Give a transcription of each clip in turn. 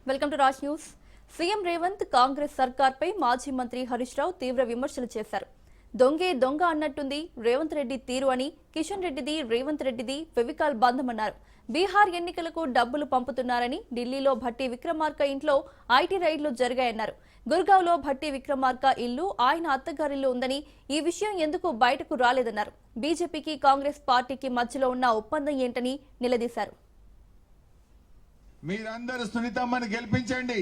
Welcome to Raj news. CM Revanth Congress సర్కార్పై మాజీ మంత్రి హరీష్ రావు తీవ్ర విమర్శలు చేశారు. దొంగే దొంగ అన్నట్టుంది రేవంత్ రెడ్డి తీరు అని, కిషన్ రెడ్డిది రేవంత్ రెడ్డిది ఫెవికాల్ బంధమన్నారు. బీహార్ ఎన్నికలకు డబ్బులు పంపుతున్నారని, ఢిల్లీలో భట్టి విక్రమార్క ఇంట్లో ఐటీ రైడ్లు జరిగాయన్నారు. గుర్గావ్లో భట్టి విక్రమార్క ఇల్లు ఆయన అత్తగారిల్లు ఉందని, ఈ విషయం ఎందుకు బయటకు రాలేదన్నారు. బీజేపీకి కాంగ్రెస్ పార్టీకి మధ్యలో ఉన్న ఒప్పందం ఏంటని నిలదీశారు. మీరందరూ సునీతమ్మని గెలిపించండి.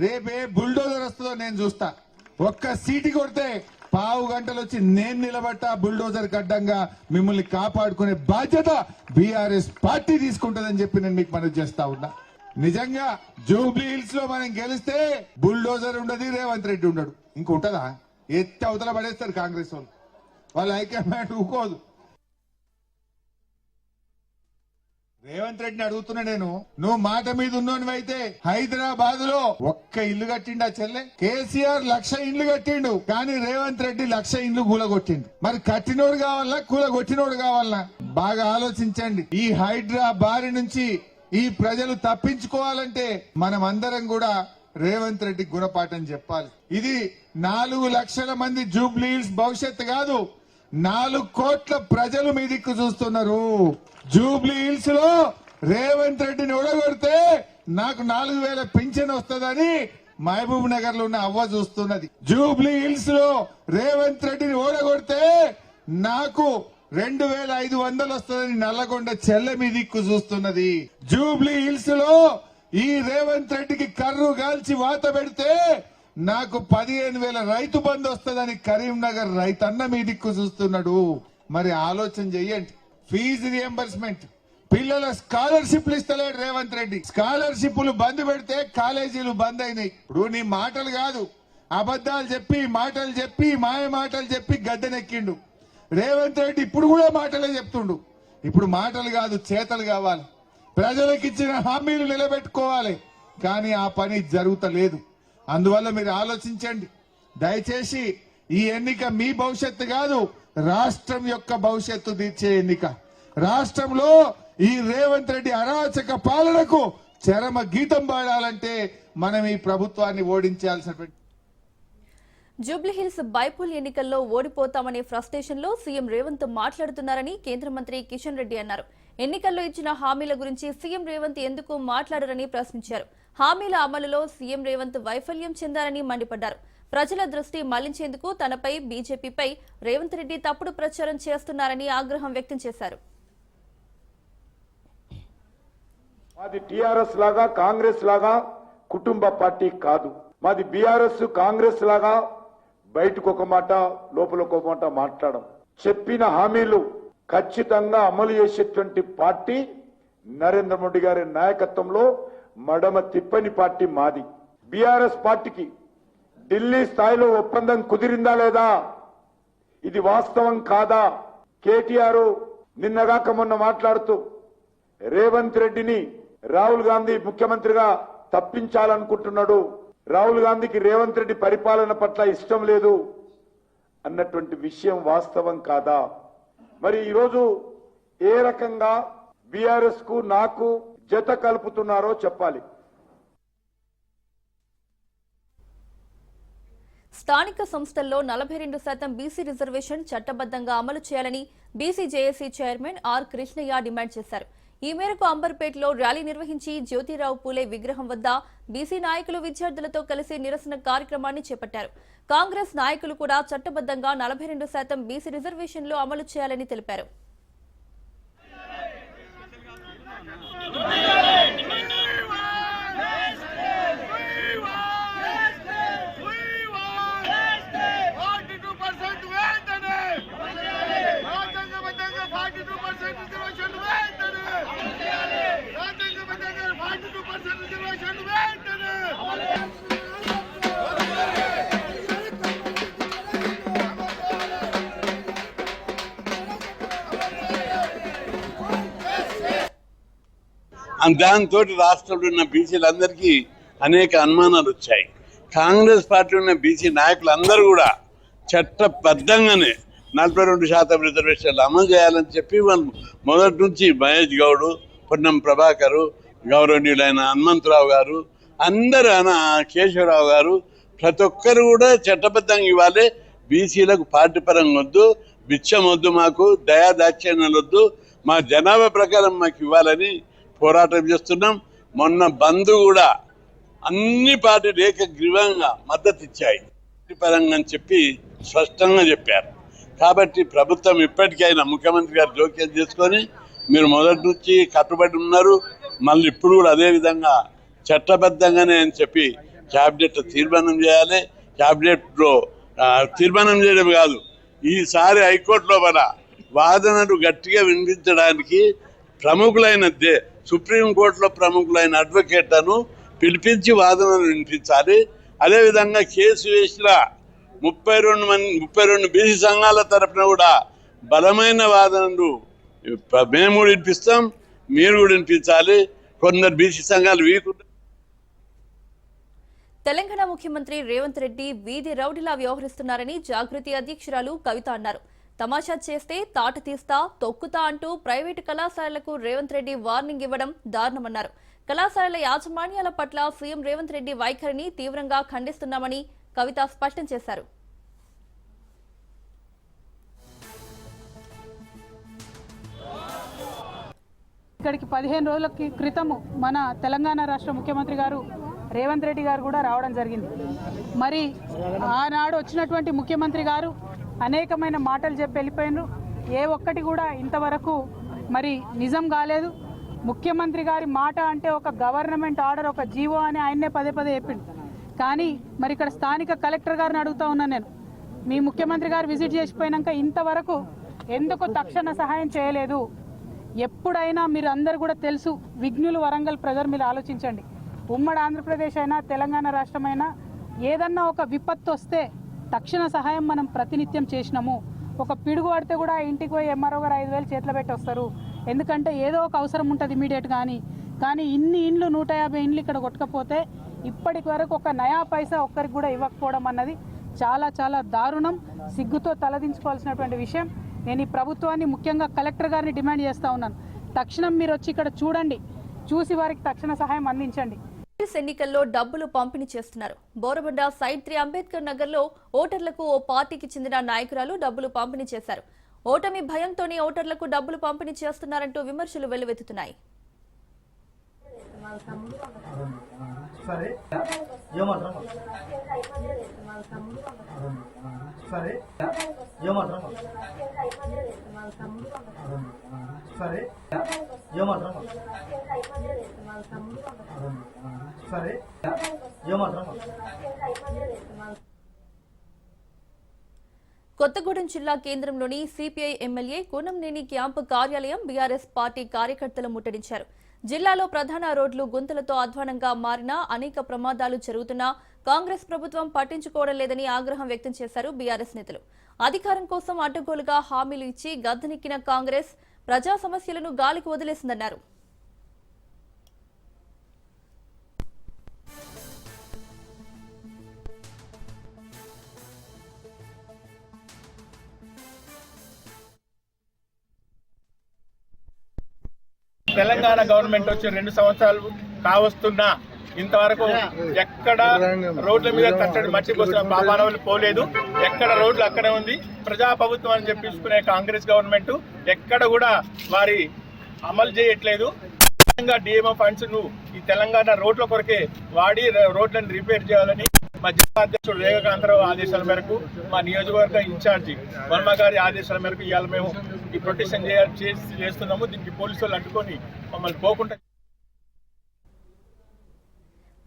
రేపే బుల్డోజర్ వస్తుందో నేను చూస్తా. ఒక్క సీటు కొడితే పావు గంటలు వచ్చి నేను నిలబట్టా బుల్డోజర్ గడ్డంగా మిమ్మల్ని కాపాడుకునే బాధ్యత బీఆర్ఎస్ పార్టీ తీసుకుంటుందని చెప్పి నేను మీకు మనవి చేస్తా ఉన్నా. నిజంగా జూబ్లీ హిల్స్ లో మనం గెలిస్తే బుల్డోజర్ ఉండదు, రేవంత్ రెడ్డి ఉండడు. ఇంకుంటదా? ఎత్తి అవతల పడేస్తారు కాంగ్రెస్ వాళ్ళు. వాళ్ళ హైకమాండ్ ఊకోదు. రేవంత్ రెడ్డిని అడుగుతున్నా నేను, నువ్వు మాట మీద ఉన్నోనివైతే హైదరాబాద్ లో ఒక్క ఇల్లు కట్టిండా చెల్లె? కేసీఆర్ 1,00,000 ఇండ్లు కట్టిండు, కానీ రేవంత్ రెడ్డి 1,00,000 ఇండ్లు కూలగొట్టిండు. మరి కట్టినోడు కావాలన్నా కూలగొట్టినోడు కావాలన్నా? బాగా ఆలోచించండి. ఈ హైడ్రా బారి నుంచి ఈ ప్రజలు తప్పించుకోవాలంటే మనం అందరం కూడా రేవంత్ రెడ్డి గుణపాఠం చెప్పాలి. ఇది 4 లక్షల మంది జూబ్లీ హిల్స్ భవిష్యత్తు కాదు, 4 కోట్ల ప్రజలు మీ దిక్కు చూస్తున్నారు. జూబ్లీ హిల్స్ లో రేవంత్ రెడ్డిని ఓడగొడితే నాకు 4,000 పింఛన్ వస్తుందని మహబూబ్ నగర్ లో ఉన్న అవ్వ చూస్తున్నది. జూబ్లీ హిల్స్ లో రేవంత్ రెడ్డిని ఓడగొడితే నాకు 2,500 వస్తుందని నల్లగొండ చెల్లె మీ దిక్కు చూస్తున్నది. జూబ్లీ హిల్స్ లో ఈ రేవంత్ రెడ్డికి కర్రు గాల్చి వాత పెడితే నాకు 15,000 రైతు బంధు వస్తుందని కరీంనగర్ రైతన్న మీ దిక్కు చూస్తున్నాడు. మరి ఆలోచన చెయ్యండి. ఫీజు రియంబర్స్మెంట్, పిల్లల స్కాలర్షిప్లు ఇస్తలేడు రేవంత్ రెడ్డి. స్కాలర్షిప్లు బంద్ పెడితే కాలేజీలు బంద్ అయినాయి. ఇప్పుడు నీ మాటలు కాదు, అబద్దాలు చెప్పి మాటలు చెప్పి మాయ మాటలు చెప్పి గద్దెనెక్కిండు రేవంత్ రెడ్డి. ఇప్పుడు కూడా మాటలే చెప్తుండు. ఇప్పుడు మాటలు కాదు, చేతలు కావాలి. ప్రజలకు ఇచ్చిన హామీలు నిలబెట్టుకోవాలి, కానీ ఆ పని జరుగుతలేదు. అందువల్ల మీరు ఆలోచించండి. దయచేసి ఈ ఎన్నిక మీ భవిష్యత్తు కాదు, రాష్ట్రం యొక్క భవిష్యత్తు తీర్చే ఎన్నిక. రాష్ట్రంలో ఈ రేవంత్ రెడ్డి అరాచక పాలనకు చరమ గీతం పాడాలంటే మనం ఈ ప్రభుత్వాన్ని ఓడించాల్సినటువంటి. జూబ్లీహిల్స్ బైపోల్ ఎన్నికల్లో ఓడిపోతామనే ఫ్రస్ట్రేషన్ లో సీఎం రేవంత్ మాట్లాడుతున్నారని కేంద్ర మంత్రి కిషన్ రెడ్డి అన్నారు. ఎన్నికల్లో ఇచ్చిన హామీల గురించి సీఎం రేవంత్ ఎందుకు మాట్లాడరని ప్రశ్నించారు. హామీల అమలులో సీఎం రేవంత్ వైఫల్యం చెందారని మండిపడ్డారు. ప్రజల దృష్టి మళ్లించేందుకు తనపై, బీజేపీపై రేవంత్ రెడ్డి తప్పుడు ప్రచారం చేస్తున్నారని ఆగ్రహం వ్యక్తం చేశారు. మాది టీఆర్ఎస్ లాగా కాంగ్రెస్ లాగా కుటుంబ పార్టీ కాదు. మాది బీఆర్ఎస్ కాంగ్రెస్ లాగా బయటకు ఒక మాట లోపల ఒక మాట మాట్లాడడం. చెప్పిన హామీలు ఖచ్చితంగా అమలు చేసేటువంటి పార్టీ నరేంద్ర మోడీ గారి నాయకత్వంలో మడమ తిప్పని పార్టీ మాది. బీఆర్ఎస్ పార్టీకి ఢిల్లీ స్థాయిలో ఒప్పందం కుదిరిందా లేదా, ఇది వాస్తవం కాదా? కేటీఆర్ నిన్నగాక మొన్న మాట్లాడుతూ రేవంత్ రెడ్డిని రాహుల్ గాంధీ ముఖ్యమంత్రిగా తప్పించాలనుకుంటున్నాడు, రాహుల్ గాంధీకి రేవంత్ రెడ్డి పరిపాలన పట్ల ఇష్టం లేదు అన్నటువంటి విషయం వాస్తవం కాదా? మరి ఈరోజు ఏ రకంగా బీఆర్ఎస్ కు నాకు జత కలుపుతున్నారో చెప్పాలి. స్థానిక సంస్థల్లో 42% బీసీ రిజర్వేషన్ చట్టబద్దంగా అమలు చేయాలని BC JAC chairman R Krishnaiah demand చేశారు. ఈ మేరకు అంబర్పేటలో ర్యాలీ నిర్వహించి జ్యోతిరావు పూలే విగ్రహం వద్ద బీసీ నాయకులు విద్యార్థులతో కలిసి నిరసన కార్యక్రమాన్ని చేపట్టారు. కాంగ్రెస్ నాయకులు కూడా చట్టబద్దంగా 42% బీసీ రిజర్వేషన్లు అమలు చేయాలని తెలిపారు. దాంతో రాష్ట్రంలో ఉన్న బీసీలందరికీ అనేక అనుమానాలు వచ్చాయి. కాంగ్రెస్ పార్టీలో ఉన్న బీసీ నాయకులందరూ కూడా చట్టబద్ధంగానే 42% రిజర్వేషన్లు అమలు చేయాలని చెప్పి వాళ్ళు మొదటి నుంచి మహేష్ గౌడ్, పొన్నం ప్రభాకర్, గౌరవనీయులైన హనుమంతరావు గారు, అందరూ కేశవరావు గారు ప్రతి ఒక్కరు కూడా చట్టబద్ధంగా ఇవ్వాలి. బీసీలకు పార్టీ పరంగా వద్దు, బిచ్చం వద్దు, మాకు దయాదాక్షిణ్యాలు వద్దు, మా జనాభా ప్రకారం మాకు ఇవ్వాలని పోరాటం చేస్తున్నాం. మొన్న బంద్ కూడా అన్ని పార్టీలు ఏకగ్రీవంగా మద్దతు ఇచ్చాయి పరంగా అని చెప్పి స్పష్టంగా చెప్పారు. కాబట్టి ప్రభుత్వం ఇప్పటికైనా ముఖ్యమంత్రి గారు జోక్యం చేసుకొని మీరు మొదటి నుంచి కట్టుబడి ఉన్నారు, మళ్ళీ ఇప్పుడు కూడా అదే విధంగా చట్టబద్ధంగానే అని చెప్పి క్యాబినెట్ తీర్మానం చేయాలి. క్యాబినెట్లో తీర్మానం చేయడం కాదు, ఈసారి హైకోర్టులో మన వాదనలు గట్టిగా వినిపించడానికి ప్రముఖులైన సుప్రీంకోర్టులో ప్రముఖులైన అడ్వకేట్లను పిలిపించి వాదనలు వినిపించాలి. అదేవిధంగా కేసు వేసిన 32 బీసీ సంఘాల తరఫున కూడా బలమైన వాదనలు మేము కూడా వినిపిస్తాం, మీరు కూడా వినిపించాలి. కొందరు బీసీ సంఘాలు వీకుంటారు. తెలంగాణ ముఖ్యమంత్రి రేవంత్ రెడ్డి వీధి రౌడీలా వ్యవహరిస్తున్నారని జాగృతి అధ్యక్షురాలు కవిత అన్నారు. తమాషా చేస్తే తాట తీస్తా, తొక్కుతా అంటూ ప్రైవేటు కళాశాలలకు రేవంత్ రెడ్డి వార్నింగ్ ఇవ్వడం దారుణమన్నారు. కళాశాలల యాజమాన్యాల పట్ల సీఎం రేవంత్ రెడ్డి వైఖరిని తీవ్రంగా ఖండిస్తున్నామని కవిత స్పష్టం చేశారు. ఇక్కడికి 15 రోజుల క్రితము మన తెలంగాణ రాష్ట్ర ముఖ్యమంత్రి గారు రేవంత్ రెడ్డి గారు కూడా రావడం జరిగింది. మరి ఆనాడు వచ్చినటువంటి ముఖ్యమంత్రి గారు అనేకమైన మాటలు చెప్పి వెళ్ళిపోయినారు. ఏ ఒక్కటి కూడా ఇంతవరకు మరి నిజం కాలేదు. ముఖ్యమంత్రి గారి మాట అంటే ఒక గవర్నమెంట్ ఆర్డర్, ఒక జీవో అని ఆయన్నే పదే చెప్పిండు. కానీ మరి ఇక్కడ స్థానిక కలెక్టర్ గారిని అడుగుతా ఉన్నాను నేను, మీ ముఖ్యమంత్రి గారు విజిట్ చేసిపోయినాక ఇంతవరకు ఎందుకు తక్షణ సహాయం చేయలేదు? ఎప్పుడైనా మీరు అందరు కూడా తెలుసు, విఘ్నులు వరంగల్ ప్రజలు మీరు ఆలోచించండి. ఉమ్మడి ఆంధ్రప్రదేశ్ అయినా తెలంగాణ రాష్ట్రమైనా ఏదన్నా ఒక విపత్తు వస్తే తక్షణ సహాయం మనం ప్రతినిత్యం చేసినాము. ఒక పిడుగు పడితే కూడా ఇంటికి పోయి ఎంఆర్ఓ గారు 5,000 చేతిలో పెట్టి వస్తారు. ఎందుకంటే ఏదో ఒక అవసరం ఉంటుంది ఇమీడియట్. కానీ ఇన్ని ఇండ్లు 150 ఇండ్లు ఇక్కడ కొట్టకపోతే ఇప్పటి వరకు ఒక నయా పైసా ఒక్కరికి కూడా ఇవ్వకపోవడం అన్నది చాలా చాలా దారుణం, సిగ్గుతో తలదించుకోవాల్సినటువంటి విషయం. నేను ఈ ప్రభుత్వాన్ని ముఖ్యంగా కలెక్టర్ గారిని డిమాండ్ చేస్తా ఉన్నాను, తక్షణం మీరు వచ్చి ఇక్కడ చూడండి, చూసి వారికి తక్షణ సహాయం అందించండి. ఎన్నికల్లో డబ్బులు పంపిణీ చేస్తున్నారు. బోరబండ సైడ్ 3 అంబేద్కర్ నగర్ లో ఓటర్లకు ఓ పార్టీకి చెందిన నాయకురాలు డబ్బులు పంపిణీ చేశారు. ఓటమి భయంతోనే ఓటర్లకు డబ్బులు పంపిణీ చేస్తున్నారంటూ విమర్శలు వెల్లువెత్తుతున్నాయి. కొత్తగూడెం జిల్లా కేంద్రంలోని సిపిఐ ఎమ్మెల్యే కూనంనేని క్యాంపు కార్యాలయం బీఆర్ఎస్ పార్టీ కార్యకర్తలు ముట్టడించారు. జిల్లాలో ప్రధాన రోడ్లు గుంతలతో అధ్వానంగా మారినా అనేక ప్రమాదాలు జరుగుతున్నా కాంగ్రెస్ ప్రభుత్వం పట్టించుకోవడం లేదని ఆగ్రహం వ్యక్తం చేశారు బీఆర్ఎస్ నేతలు. అధికారం కోసం అడ్డగోలుగా హామీలు ఇచ్చి గద్దెనెక్కిన కాంగ్రెస్ ప్రజా సమస్యలను గాలికి వదిలేసిందన్నారు. తెలంగాణ గవర్నమెంట్ వచ్చి 2 సంవత్సరాలు కావస్తున్నా ఇంతవరకు ఎక్కడ రోడ్ల మీద తట్టడి మట్టి పోసిన పాపానవులు పోలేదు. ఎక్కడ రోడ్లు అక్కడే ఉంది. ప్రజాప్రభుత్వం అని చెప్పించుకునే కాంగ్రెస్ గవర్నమెంట్ ఎక్కడ కూడా వారి అమలు చేయట్లేదు. డిఎంఎం ఫండ్స్ ను ఈ తెలంగాణ రోడ్ల కొరకే వాడి రోడ్లను రిపేర్ చేయాలని మా జిల్లా అధ్యక్షుడు రేఖాకాంతరావు ఆదేశాల మేరకు, మా నియోజకవర్గ ఇన్ఛార్జి వర్మ గారి ఆదేశాల మేరకు ఇవాళ మేము ఈ ప్రొటెక్షన్ చేస్తున్నాము. దీనికి పోలీసు వాళ్ళు అడ్డుకొని మమ్మల్ని పోకుండా.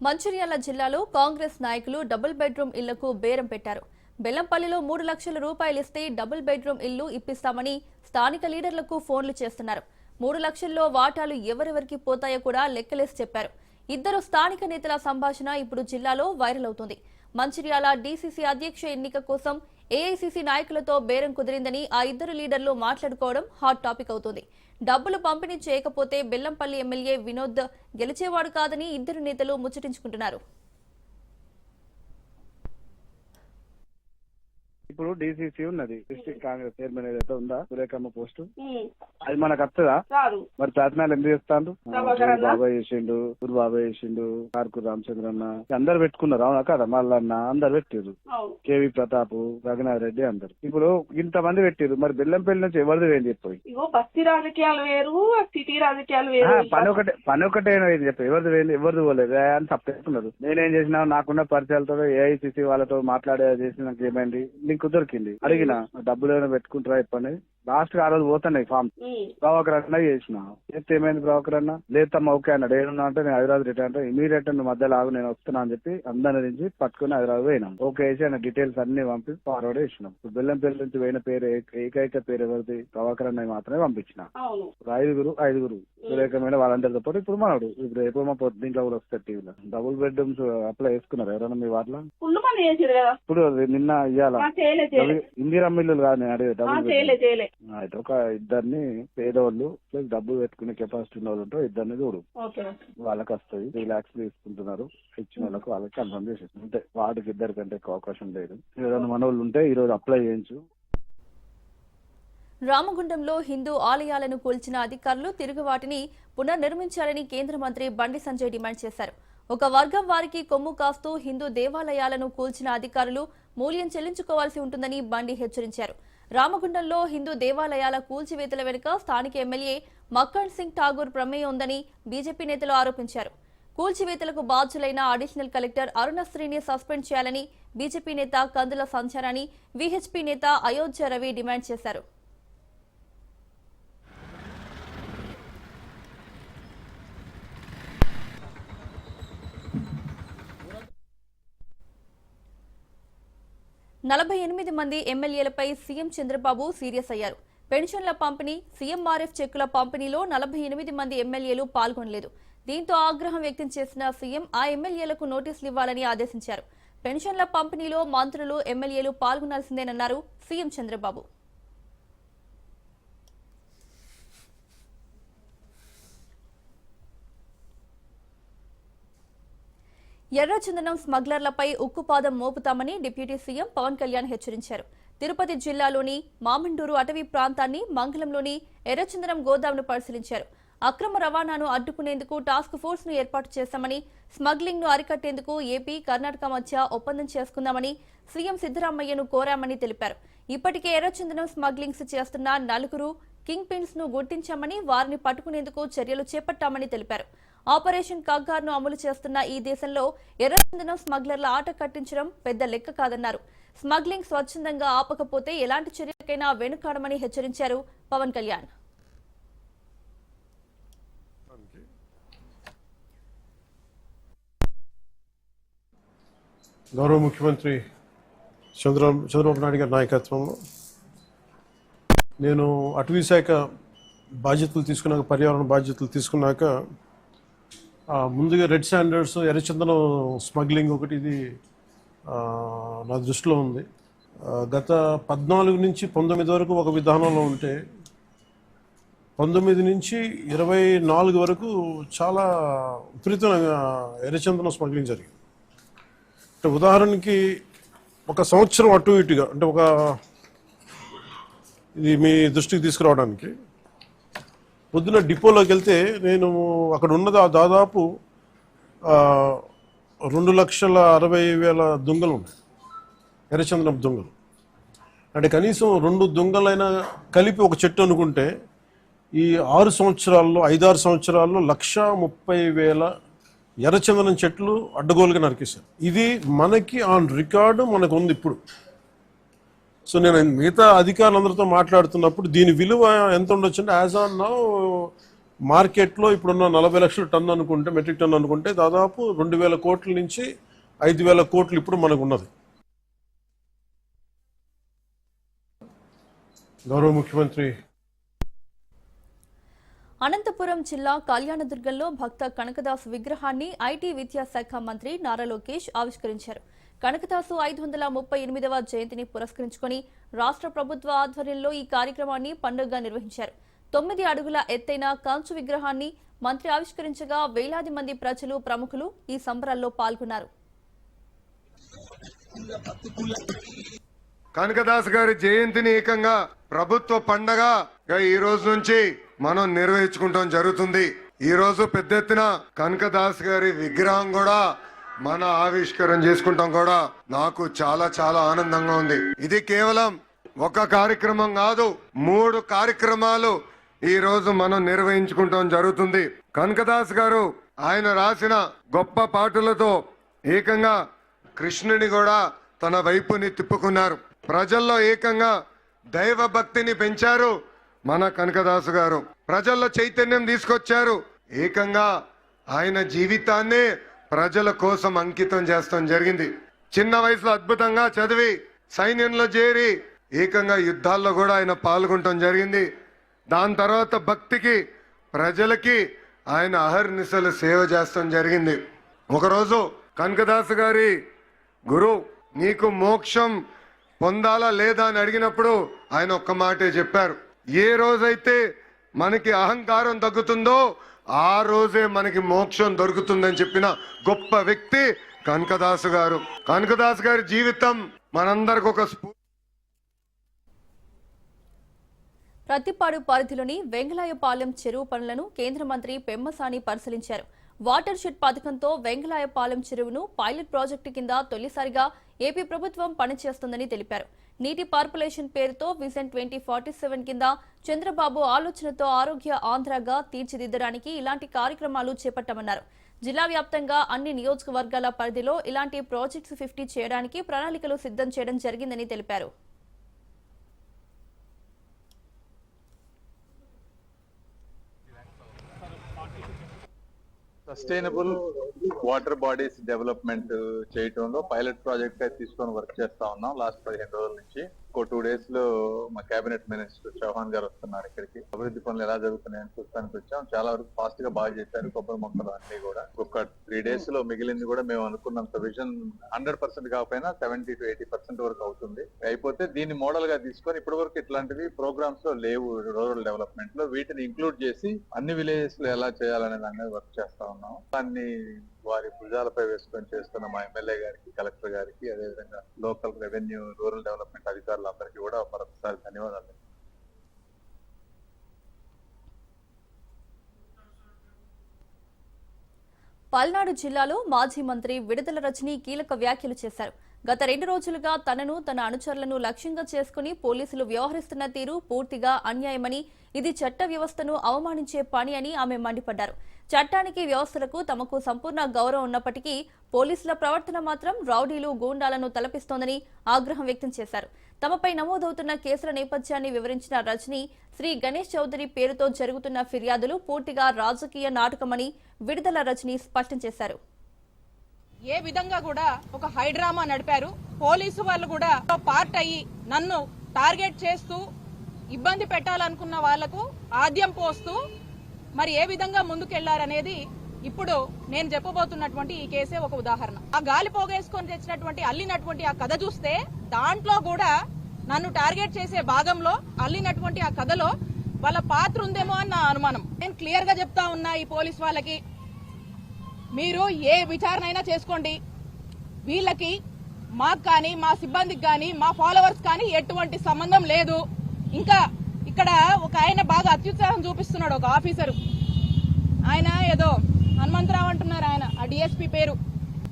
మంచిర్యాల జిల్లాలో కాంగ్రెస్ నాయకులు డబుల్ బెడ్రూమ్ ఇళ్లకు బేరం పెట్టారు. బెల్లంపల్లిలో 3 లక్షల రూపాయలు ఇస్తే డబుల్ బెడ్రూమ్ ఇల్లు ఇప్పిస్తామని స్థానిక లీడర్లకు ఫోన్లు చేస్తున్నారు. 3 లక్షల్లో వాటాలు ఎవరెవరికి పోతాయో కూడా లెక్కలేసి చెప్పారు. ఇద్దరు స్థానిక నేతల సంభాషణ ఇప్పుడు జిల్లాలో వైరల్ అవుతుంది. మంచిర్యాల డీసీసీ అధ్యక్ష ఎన్నిక కోసం ఏఐసీసీ నాయకులతో బేరం కుదిరిందని ఆ ఇద్దరు లీడర్లు మాట్లాడుకోవడం హాట్ టాపిక్ అవుతుంది. డబ్బులు పంపిణీ చేయకపోతే బెల్లంపల్లి ఎమ్మెల్యే వినోద్ గెలిచేవాడు కాదని ఇద్దరు నేతలు ముచ్చటించుకుంటున్నారు. ఇప్పుడు డిసిసి ఉన్నది, డిస్ట్రిక్ట్ కాంగ్రెస్ చైర్మన్ ఏదైతే ఉందా సురేఖమ్మ పోస్ట్, అది మనకు వస్తుందా? మరి శాసనాలు ఎందుకు చేస్తాను? బాబాయ్ చేసిండు, బాబాయ్ చేసిండు, కార్కు రామచంద్రన్న అందరు పెట్టుకున్నారు, అవునా కదా? మల్లన్న అందరు పెట్టిరు, కేవీ ప్రతాప్, రఘునాథ్ రెడ్డి అందరు. ఇప్పుడు ఇంతమంది పెట్టిరు, మరి బెల్లంపల్లి నుంచి ఎవరిది వేయం చెప్పి బస్తీ రాజకీయాలు వేరు, సిటీ రాజకీయాలు వేరు. పని ఒకటే చెప్పి ఎవరిది పోలేదు అని తప్పేస్తున్నారు. నేనేం చేసినా నాకున్న పరిచయాలతో ఏఐసిసి వాళ్ళతో మాట్లాడే చేసి నాకు ఏమైంది లింక్ దొరికింది, అడిగిన డబ్బులు ఏమైనా పెట్టుకుంటారా చెప్పండి. లాస్ట్ ఆ రోజు పోతున్నాయి ఫామ్, ప్రభాకర్ అన్న చేసిన చెప్తే ఏమైంది, ప్రభాకర్ అన్న లేదమ్మా ఓకే అన్నాడు. ఏమన్నా అంటే నేను హైదరాబాద్ రిటర్న్ అంటే ఇమీడియట్ నువ్వు మధ్యలో ఆగు నేను వస్తున్నా అని చెప్పి అందరి నుంచి పట్టుకుని హైదరాబాద్ పోయినాం. ఓకే వేసి ఆయన డీటెయిల్స్ అన్ని పంపి ఫార్వర్డ్ చేసినాం. ఇప్పుడు బెల్లంపల్లి నుంచి పోయిన పేరు ఏకైక పేరు ఎవరిది? ప్రభాకర్ అన్న మాత్రమే పంపించిన. ఐదుగురు సురేఖమైన వాళ్ళందరితో పాటు ఇప్పుడు మనడు ఇప్పుడు ఎప్పుడు మా దీంట్లో కూడా వస్తారు టీవీలో. డబుల్ బెడ్రూమ్స్ అప్లై చేసుకున్నారు ఎవరైనా మీ వాటిలో? ఇప్పుడు నిన్న ఇయ్యాల ఇందిరమ్మ ఇల్లు కాదు నేను అడిగేది, డబుల్ అయితే ఒక ఇద్దరిని పేదోళ్ళు ప్లస్ డబ్బులు పెట్టుకునే కెపాసిటీ ఉన్న వాళ్ళు ఇద్దరిని చూడు, వాళ్ళకి వస్తుంది. 3 lakhs తీసుకుంటున్నారు, ఇచ్చిన వాళ్ళకి వాళ్ళకి కన్ఫర్మ్ చేసేసి అంటే వాటికి ఇద్దరి కంటే ఎక్కువ అవకాశం లేదు. ఏదైనా మన వాళ్ళు ఉంటే ఈ రోజు అప్లై చేయించు. రామగుండంలో హిందూ ఆలయాలను కూల్చిన అధికారులు తిరుగు వాటిని పునర్నిర్మించాలని కేంద్ర మంత్రి బండి సంజయ్ డిమాండ్ చేశారు. ఒక వర్గం వారికి కొమ్ము కాస్తూ హిందూ దేవాలయాలను కూల్చిన అధికారులు మూల్యం చెల్లించుకోవాల్సి ఉంటుందని బండి హెచ్చరించారు. రామగుండంలో హిందూ దేవాలయాల కూల్చివేతల వెనుక స్థానిక ఎమ్మెల్యే మక్కన్ సింగ్ ఠాగూర్ ప్రమేయం ఉందని బీజేపీ నేతలు ఆరోపించారు. కూల్చివేతలకు బాధ్యులైన అడిషనల్ కలెక్టర్ అరుణశ్రీని సస్పెండ్ చేయాలని బీజేపీ నేత కందుల సంచారాన్ని వీహెచ్పీ నేత అయోధ్య రవి డిమాండ్ చేశారు. నలభై 8 మంది ఎమ్మెల్యేలపై సీఎం చంద్రబాబు సీరియస్ అయ్యారు. పెన్షన్ల పంపిణీ, సీఎంఆర్ఎఫ్ చెక్కుల పంపిణీలో 48 మంది ఎమ్మెల్యేలు పాల్గొనలేదు. దీంతో ఆగ్రహం వ్యక్తం చేసిన సీఎం ఆ ఎమ్మెల్యేలకు నోటీసులు ఇవ్వాలని ఆదేశించారు. పెన్షన్ల పంపిణీలో మంత్రులు, ఎమ్మెల్యేలు పాల్గొనాల్సిందేనన్నారు సీఎం చంద్రబాబు. ఎర్రచందనం స్మగ్లర్లపై ఉక్కుపాదం మోపుతామని డిప్యూటీ సీఎం పవన్ కళ్యాణ్ హెచ్చరించారు. తిరుపతి జిల్లాలోని మామండూరు అటవీ ప్రాంతాన్ని, మంగళంలోని ఎర్రచందనం గోదామును పరిశీలించారు. అక్రమ రవాణాను అడ్డుకునేందుకు టాస్క్ ఫోర్స్ ను ఏర్పాటు చేశామని, స్మగ్లింగ్ ను అరికట్టేందుకు ఏపీ, కర్ణాటక మధ్య ఒప్పందం చేసుకుందామని సీఎం సిద్దరామయ్యను కోరామని తెలిపారు. ఇప్పటికే ఎర్రచందనం స్మగ్లింగ్స్ చేస్తున్న 4 కింగ్ పిన్స్ ను గుర్తించామని, వారిని పట్టుకునేందుకు చర్యలు చేపట్టామని తెలిపారు. ఆపరేషన్ కగ్గార్ను అమలు చేస్తున్న ఈ దేశంలో ఎర్రచందనం స్మగ్లర్ల ఆట కట్టించడం పెద్ద లెక్క కాదన్నారు. స్మగ్లింగ్ స్వచ్ఛందంగా ఆపకపోతే ఎలాంటి చర్యలకైనా వెనుకాడమని హెచ్చరించారు పవన్ కళ్యాణ్. గౌరవ ముఖ్యమంత్రి చంద్రబాబు నాయుడు గారి నాయకత్వంలో నేను అటవీ శాఖ బాధ్యతలు తీసుకున్నాక, పర్యావరణ బాధ్యతలు తీసుకున్నాక ముందుగా రెడ్ శాండర్స్, ఎర్రచందనం స్మగ్లింగ్ ఒకటి ఇది నా దృష్టిలో ఉంది. గత 14 నుంచి 19 వరకు ఒక విధానంలో ఉంటే 19 నుంచి 24 వరకు చాలా విపరీతంగా ఎర్రచందనం స్మగ్లింగ్ జరిగింది. అంటే ఉదాహరణకి ఒక సంవత్సరం అటు ఇటుగా, అంటే ఇది మీ దృష్టికి తీసుకురావడానికి, పొద్దున డిపోలోకి వెళ్తే నేను అక్కడ ఉన్నది దాదాపు 2,60,60,000 దొంగలు ఉన్నాయి, ఎర్రచందనం దొంగలు. అంటే కనీసం 2 దొంగలైనా కలిపి ఒక చెట్టు అనుకుంటే ఈ 5-6 సంవత్సరాల్లో 1,30,000 ఎర్రచందనం చెట్లు అడ్డగోలుగా నరికేశారు. ఇది మనకి ఆన్ రికార్డు మనకు ఉంది ఇప్పుడు. సో నేను మిగతా అధికారులందరితో మాట్లాడుతున్నప్పుడు దీని విలువ ఎంత ఉండొచ్చు అంటే, యాజ్ ఆన్ నౌ మార్కెట్లో ఇప్పుడున్న 40 లక్షల టన్ను అనుకుంటే, మెట్రిక్ టన్ను అనుకుంటే దాదాపు 2,000 కోట్ల నుంచి 5,000 కోట్లు ఇప్పుడు మనకు ఉన్నది. గౌరవ ముఖ్యమంత్రి అనంతపురం జిల్లా కళ్యాణదుర్గంలో భక్త కనకదాసు విగ్రహాన్ని ఐటీ విద్యాశాఖ మంత్రి నారా లోకేష్ ఆవిష్కరించారు. కనకదాసు 538వ జయంతిని పురస్కరించుకుని రాష్ట్ర ప్రభుత్వ ఆధ్వర్యంలో ఈ కార్యక్రమాన్ని పండుగగా నిర్వహించారు. 9 అడుగుల ఎత్తైన కంచు విగ్రహాన్ని మంత్రి ఆవిష్కరించగా వేలాది మంది ప్రజలు, ప్రముఖులు ఈ సంబరాల్లో పాల్గొన్నారు. కనకదాస్ గారి జయంతిని ఏకంగా ప్రభుత్వ పండగగా ఈ రోజు నుంచి మనం నిర్వహించుకుంటాం జరుగుతుంది. ఈ రోజు పెద్ద ఎత్తున కనకదాస్ గారి విగ్రహం కూడా మన ఆవిష్కరణ చేసుకుంటాం కూడా నాకు చాలా చాలా ఆనందంగా ఉంది. ఇది కేవలం ఒక కార్యక్రమం కాదు, 3 కార్యక్రమాలు ఈ రోజు మనం నిర్వహించుకుంటాం జరుగుతుంది. కనకదాస్ గారు ఆయన రాసిన గొప్ప పాటలతో ఏకంగా కృష్ణుని కూడా తన వైపుని తిప్పుకున్నారు. ప్రజల్లో ఏకంగా దైవ భక్తిని పెంచారు మన కనకదాసు గారు. ప్రజల్లో చైతన్యం తీసుకొచ్చారు. ఏకంగా ఆయన జీవితాన్నే ప్రజల కోసం అంకితం చేస్తాం జరిగింది. చిన్న వయసులో అద్భుతంగా చదివి సైన్యంలో చేరి ఏకంగా యుద్ధాల్లో కూడా ఆయన పాల్గొనడం జరిగింది. దాని తర్వాత భక్తికి ప్రజలకి ఆయన అహర్నిశలు సేవ చేస్తాం జరిగింది. ఒకరోజు కనకదాసు గారి గురువు నీకు మోక్షం పొందాలా లేదా అని అడిగినప్పుడు ఆయన ఒక్క మాటే చెప్పారు, ఏ రోజైతే మనకి అహంకారం తగ్గుతుందో ఆ రోజే మనకి మోక్షం దొరుకుతుందని చెప్పిన గొప్ప వ్యక్తి కనకదాసు గారు. కనకదాసు గారి జీవితం మనందరికి ఒక ప్రతిపాడు పరిధిలోని వెంగళాయపాలెం చెరువు పనులను కేంద్ర మంత్రి పెమ్మసాని పరిశీలించారు. వాటర్ షెడ్ పథకంతో వెంగళాయపాలెం చెరువును పైలట్ ప్రాజెక్టు కింద తొలిసారిగా ఏపీ ప్రభుత్వం పనిచేస్తుందని తెలిపారు. నీటి పార్పులేషన్ పేరుతో విజన్ 2047 కింద చంద్రబాబు ఆలోచనతో ఆరోగ్య ఆంధ్రగా తీర్చిదిద్దడానికి ఇలాంటి కార్యక్రమాలు చేపట్టామన్నారు. జిల్లా వ్యాప్తంగా అన్ని నియోజకవర్గాల పరిధిలో ఇలాంటి ప్రాజెక్ట్స్ 50 చేయడానికి ప్రణాళికలు సిద్ధం చేయడం జరిగిందని తెలిపారు. సస్టైనబుల్ వాటర్ బాడీస్ డెవలప్మెంట్ చేయటంలో పైలట్ ప్రాజెక్ట్ గా తీసుకొని వర్క్ చేస్తా ఉన్నాం లాస్ట్ 15 రోజుల నుంచి. ఇంకో 2 days లో మా కేబినెట్ మినిస్టర్ చౌహాన్ గారు వస్తున్నారు ఇక్కడికి. అభివృద్ధి పనులు ఎలా జరుగుతున్నాయని చూస్తానికి వచ్చాం. చాలా వరకు ఫాస్ట్ గా బాగా చేశారు. కొబ్బరి మొక్కలు అన్ని కూడా ఒక 3 days లో మిగిలింది కూడా మేము అనుకున్నంత విజన్ 100% కాకపోయినా 70 to 80% వరకు అవుతుంది. అయిపోతే దీన్ని మోడల్ గా తీసుకొని ఇప్పటి వరకు ఇట్లాంటివి ప్రోగ్రామ్స్ లో లేవు రూరల్ డెవలప్మెంట్ లో. వీటిని ఇంక్లూడ్ చేసి అన్ని విలేజెస్ లో ఎలా చేయాలనే దాని మీద వర్క్ చేస్తా ఉన్నాం. దాన్ని వారి భుజాలపై వేసుకొని చేస్తున్న మా ఎమ్మెల్యే గారికి, కలెక్టర్ గారికి, అదేవిధంగా లోకల్ రెవెన్యూ రూరల్ డెవలప్మెంట్ అధికారులందరికీ కూడా మరొకసారి ధన్యవాదాలు. పల్నాడు జిల్లాలో మాజీ మంత్రి విడుదల రజని కీలక వ్యాఖ్యలు చేశారు. గత 2 రోజులుగా తనను తన అనుచరులను లక్ష్యంగా చేసుకుని పోలీసులు వ్యవహరిస్తున్న తీరు పూర్తిగా అన్యాయమని, ఇది చట్ట వ్యవస్థను అవమానించే పని అని ఆమె మండిపడ్డారు. చట్టానికి, వ్యవస్థలకు తమకు సంపూర్ణ గౌరవం ఉన్నప్పటికీ పోలీసుల ప్రవర్తన మాత్రం రౌడీలు, గూండాలను తలపిస్తోందని ఆగ్రహం వ్యక్తం చేశారు. తమపై నమోదవుతున్న కేసుల నేపథ్యాన్ని వివరించిన రజని, శ్రీ గణేష్ చౌదరి పేరుతో జరుగుతున్న ఫిర్యాదులు పూర్తిగా రాజకీయ నాటకమని విడుదల రజని స్పష్టం చేశారు. ఏ విధంగా కూడా ఒక హైడ్రామా నడిపారు. పోలీసు వాళ్ళు కూడా పార్ట్ అయ్యి నన్ను టార్గెట్ చేస్తూ ఇబ్బంది పెట్టాలనుకున్న వాళ్లకు ఆద్యం పోస్తూ మరి ఏ విధంగా ముందుకెళ్లారనేది ఇప్పుడు నేను చెప్పబోతున్నటువంటి ఈ కేసే ఒక ఉదాహరణ. ఆ గాలి పోగేసుకొని తెచ్చినటువంటి అల్లినటువంటి ఆ కథ చూస్తే దాంట్లో కూడా నన్ను టార్గెట్ చేసే భాగంలో అల్లినటువంటి ఆ కథలో వాళ్ళ పాత్ర ఉందేమో అని నా అనుమానం. నేను క్లియర్ గా చెప్తా ఉన్నా ఈ పోలీస్ వాళ్ళకి, మీరు ఏ విచారణ అయినా చేసుకోండి. వీళ్ళకి మాకు కానీ, మా సిబ్బందికి కానీ, మా ఫాలోవర్స్ కానీ ఎటువంటి సంబంధం లేదు. ఇంకా ఇక్కడ ఒక ఆయన బాగా అత్యుత్సాహం చూపిస్తున్నాడు, ఒక ఆఫీసరు. ఆయన ఏదో హనుమంతరావు అంటున్నారు, ఆయన ఆ డిఎస్పీ పేరు.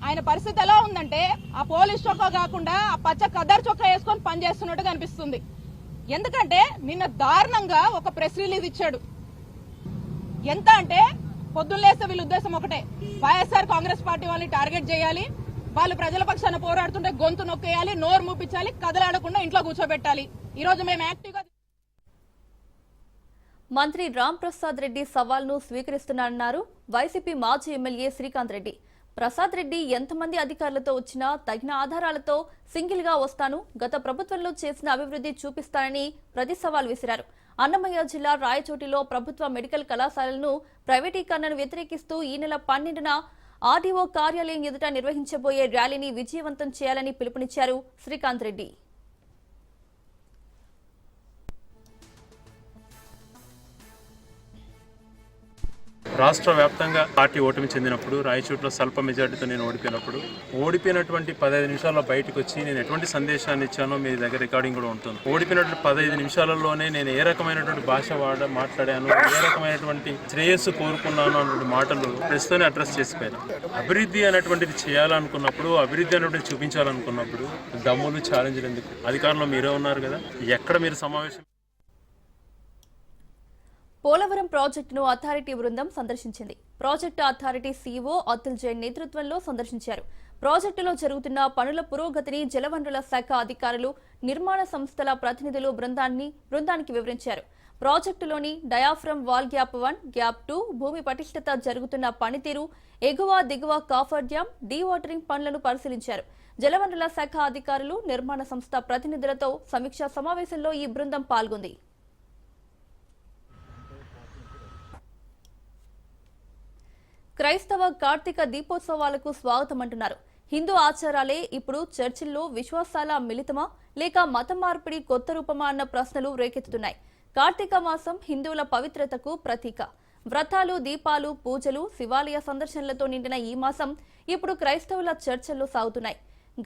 ఆయన పరిస్థితి ఎలా ఉందంటే ఆ పోలీస్ చొక్కా కాకుండా ఆ పచ్చ కదర్ చొక్కా వేసుకొని పనిచేస్తున్నట్టు కనిపిస్తుంది. ఎందుకంటే నిన్న దారుణంగా ఒక ప్రెస్ రిలీజ్ ఇచ్చాడు. ఎంత అంటే పొద్దున్నేస్తే వీళ్ళ ఉద్దేశం ఒకటే, వైఎస్ఆర్ కాంగ్రెస్ పార్టీ వాళ్ళని టార్గెట్ చేయాలి, వాళ్ళు ప్రజల పక్షాన పోరాడుతుంటే గొంతు నొక్కేయాలి, నోరు మూపించాలి, కదలాడకుండా ఇంట్లో కూర్చోబెట్టాలి. ఈ రోజు మేము యాక్టివ్ గా. మంత్రి రామ్ ప్రసాద్ రెడ్డి సవాల్ను స్వీకరిస్తున్నారన్నారు వైసీపీ మాజీ ఎమ్మెల్యే శ్రీకాంత్ రెడ్డి. ప్రసాద్ రెడ్డి ఎంతమంది అధికారులతో వచ్చినా తగిన ఆధారాలతో సింగిల్ గా వస్తాను, గత ప్రభుత్వంలో చేసిన అభివృద్ధి చూపిస్తానని ప్రతి సవాల్ విసిరారు. అన్నమయ్య జిల్లా రాయచోటిలో ప్రభుత్వ మెడికల్ కళాశాలలను ప్రైవేటీకరణను వ్యతిరేకిస్తూ ఈ నెల 12న ఆర్డీఓ కార్యాలయం ఎదుట నిర్వహించబోయే ర్యాలీని విజయవంతం చేయాలని పిలుపునిచ్చారు శ్రీకాంత్ రెడ్డి. రాష్ట్ర వ్యాప్తంగా పార్టీ ఓటమి చెందినప్పుడు, రాయచోట్లో స్వల్ప మెజార్టీతో నేను ఓడిపోయినటువంటి 15 నిమిషాల్లో బయటకు వచ్చి నేను ఎటువంటి సందేశాన్ని ఇచ్చానో మీ దగ్గర రికార్డింగ్ కూడా ఉంటుంది. ఓడిపోయినటువంటి 15 నిమిషాలలోనే నేను ఏ రకమైనటువంటి భాష మాట్లాడాను, ఏ రకమైనటువంటి శ్రేయస్సు కోరుకున్నాను అన్నటువంటి మాటలు ప్రస్తుతాన్ని అడ్రస్ చేసిపోయాను. అభివృద్ధి అనేటువంటిది చేయాలనుకున్నప్పుడు, అభివృద్ధి అనేటువంటిది చూపించాలనుకున్నప్పుడు దమ్ములు ఛాలెంజ్లు ఎందుకు? అధికారంలో మీరే ఉన్నారు కదా, ఎక్కడ మీరు సమావేశం? పోలవరం ప్రాజెక్టును అథారిటీ బృందం సందర్శించింది. Project authority CEO Atul Jain నేతృత్వంలో సందర్శించారు. ప్రాజెక్టులో జరుగుతున్న పనుల పురోగతిని జలవనరుల శాఖ అధికారులు, నిర్మాణ సంస్థల ప్రతినిధులు బృందానికి వివరించారు. ప్రాజెక్టులోని డయాఫ్రమ్ వాల్ గ్యాప్ 1, గ్యాప్ 2, భూమి పటిష్టత, జరుగుతున్న పనితీరు, ఎగువ దిగువ కాఫర్ డ్యాం, డీవాటరింగ్ పనులను పరిశీలించారు. జలవనరుల శాఖ అధికారులు, నిర్మాణ సంస్థ ప్రతినిధులతో సమీక్షా సమావేశంలో ఈ బృందం పాల్గొంది. క్రైస్తవ కార్తీక దీపోత్సవాలకు స్వాగతం అంటున్నారు. హిందూ ఆచారాలే ఇప్పుడు చర్చిల్లో విశ్వాసాల మిళితమా లేక మత మార్పిడి కొత్త రూపమా అన్న ప్రశ్నలు రేకెత్తుతున్నాయి. కార్తీక మాసం హిందువుల పవిత్రతకు ప్రతీక. వ్రతాలు, దీపాలు, పూజలు, శివాలయ సందర్శనలతో నిండిన ఈ మాసం ఇప్పుడు క్రైస్తవుల చర్చల్లో సాగుతున్నాయి.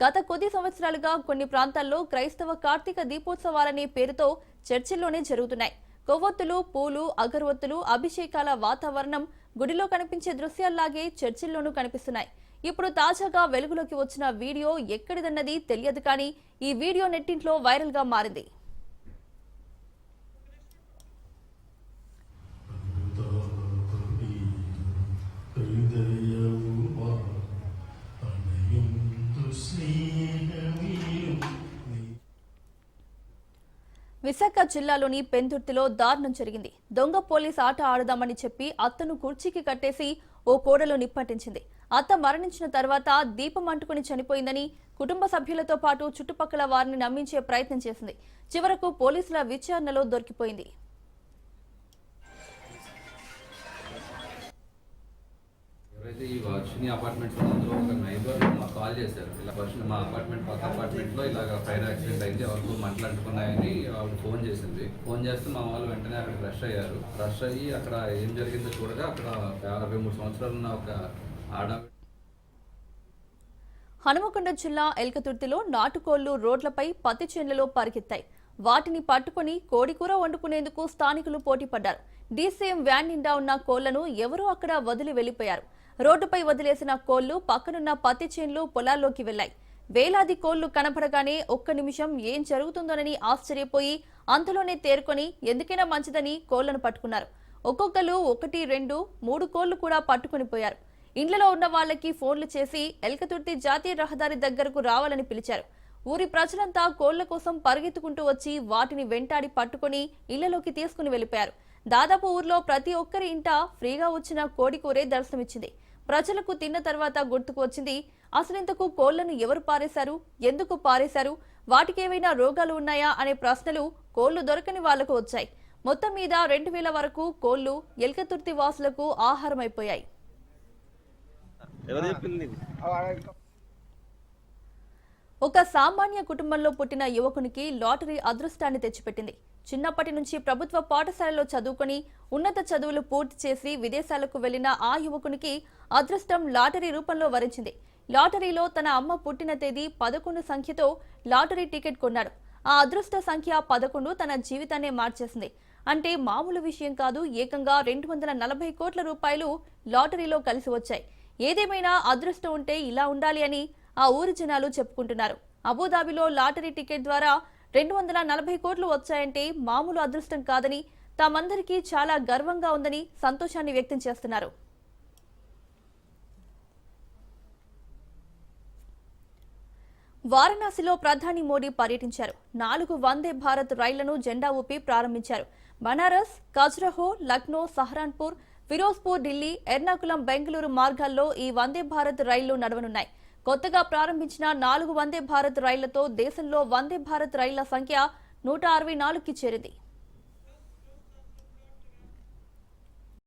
గత కొద్ది సంవత్సరాలుగా కొన్ని ప్రాంతాల్లో క్రైస్తవ కార్తీక దీపోత్సవాలనే పేరుతో చర్చిల్లోనే జరుగుతున్నాయి. కొవ్వొత్తులు, పూలు, అగరవత్తులు, అభిషేకాల వాతావరణం గుడిలో కనిపించే దృశ్యాల్లాగే చర్చిల్లోనూ కనిపిస్తున్నాయి. ఇప్పుడు తాజాగా వెలుగులోకి వచ్చిన వీడియో ఎక్కడిదన్నది తెలియదు, కానీ ఈ వీడియో నెట్టింట్లో వైరల్ గా మారింది. విశాఖ జిల్లాలోని పెందుర్తిలో దారుణం జరిగింది. దొంగ పోలీస్ ఆట ఆడదామని చెప్పి అత్తను కుర్చీకి కట్టేసి ఓ కోడలో నిప్పంటించింది. అత్త మరణించిన తర్వాత దీపం అంటుకుని చనిపోయిందని కుటుంబ సభ్యులతో పాటు చుట్టుపక్కల వారిని నమ్మించే ప్రయత్నం చేసింది. చివరకు పోలీసుల విచారణలో దొరికిపోయింది. ఈ వర్షిని అపార్ట్మెంట్స్ అందులో ఒక నైబర్ మాకు కాల్ చేశారు. ఇలా వర్షిని మా అపార్ట్మెంట్ పక్క అపార్ట్మెంట్లో ఇలాగ ఫైర్ యాక్సిడెంట్ అయింది, ఎవరికి మంటలంటుకున్నాయని ఆవిడ ఫోన్ చేసింది. ఫోన్ చేస్తే మా వాళ్ళు వెంటనే అక్కడికి రష్ అయ్యారు. రష్ అయ్యి అక్కడ ఏం జరిగిందో చూడగా అక్కడ 53 సంవత్సరాలు ఉన్న ఒక ఆడవి. హనుమకొండ జిల్లా ఎల్కతుర్తిలో నాటుకోళ్లు రోడ్లపై పత్తి చేన్లలో పరిగెత్తాయి. వాటిని పట్టుకుని కోడికూర వండుకునేందుకు స్థానికులు పోటీపడ్డారు. డీసీఎం వ్యాన్ నిండా ఉన్న కోళ్లను ఎవరో అక్కడ వదిలి వెళ్లిపోయారు. రోడ్డుపై వదిలేసిన కోళ్లు పక్కనున్న పత్తి చేన్లు, పొలాల్లోకి వెళ్లాయి. వేలాది కోళ్లు కనపడగానే ఒక్క నిమిషం ఏం జరుగుతుందోనని ఆశ్చర్యపోయి అంతలోనే తేరుకొని ఎందుకైనా మంచిదని కోళ్లను పట్టుకున్నారు. ఒక్కొక్కరు 1, 2, 3 కోళ్లు కూడా పట్టుకుని పోయారు. ఇండ్లలో ఉన్న వాళ్లకి ఫోన్లు చేసి ఎల్కతుర్తి జాతీయ రహదారి దగ్గరకు రావాలని పిలిచారు. ఊరి ప్రజలంతా కోళ్ల కోసం పరిగెత్తుకుంటూ వచ్చి వాటిని వెంటాడి పట్టుకుని ఇళ్లలోకి తీసుకుని వెళ్లిపోయారు. దాదాపు ఊర్లో ప్రతి ఒక్కరి ఇంట ఫ్రీగా వచ్చిన కోడి కూరే దర్శనమిచ్చింది. ప్రజలకు తిన్న తర్వాత గుర్తుకు వచ్చింది, అసలింతకు కోళ్లను ఎవరు పారేశారు, ఎందుకు పారేశారు, వాటికేమైనా రోగాలు ఉన్నాయా అనే ప్రశ్నలు కోళ్లు దొరకని వాళ్లకు వచ్చాయి. మొత్తం మీద 2000 వరకు కోళ్లు ఎల్కతుర్తి వాసులకు ఆహారమైపోయాయి. ఒక సామాన్య కుటుంబంలో పుట్టిన యువకునికి లాటరీ అదృష్టాన్ని తెచ్చిపెట్టింది. చిన్నప్పటి నుంచి ప్రభుత్వ పాఠశాలలో చదువుకొని ఉన్నత చదువులు పూర్తి చేసి విదేశాలకు వెళ్లిన ఆ యువకునికి అదృష్టం లాటరీ రూపంలో వరించింది. లాటరీలో తన అమ్మ పుట్టిన తేదీ 11 సంఖ్యతో లాటరీ టికెట్ కొన్నాడు. ఆ అదృష్ట సంఖ్య 11 తన జీవితాన్నే మార్చేసింది. అంటే మామూలు విషయం కాదు, ఏకంగా 240 కోట్ల రూపాయలు లాటరీలో కలిసి వచ్చాయి. ఏదేమైనా అదృష్టం ఉంటే ఇలా ఉండాలి అని ఆ ఊరి జనాలు చెప్పుకుంటున్నారు. అబుదాబిలో లాటరీ టికెట్ ద్వారా 240 కోట్లు వచ్చాయంటే మామూలు అదృష్టం కాదని, తామందరికీ చాలా గర్వంగా ఉందని సంతోషాన్ని వ్యక్తం చేస్తున్నారు. వారణాసిలో ప్రధాని మోడీ పర్యటించారు. 4 వందే భారత్ రైళ్లను జెండా ఊపి ప్రారంభించారు. బనారస్, ఖజురహో, లక్నో, సహరాన్పూర్, ఫిరోజ్పూర్, ఢిల్లీ, ఎర్నాకుళం, బెంగళూరు మార్గాల్లో ఈ వందే భారత్ రైళ్లు నడవనున్నాయి. కొత్తగా ప్రారంభించిన 4 వందే భారత్ రైళ్లతో దేశంలో వందే భారత్ రైళ్ల సంఖ్య 164కి చేరింది.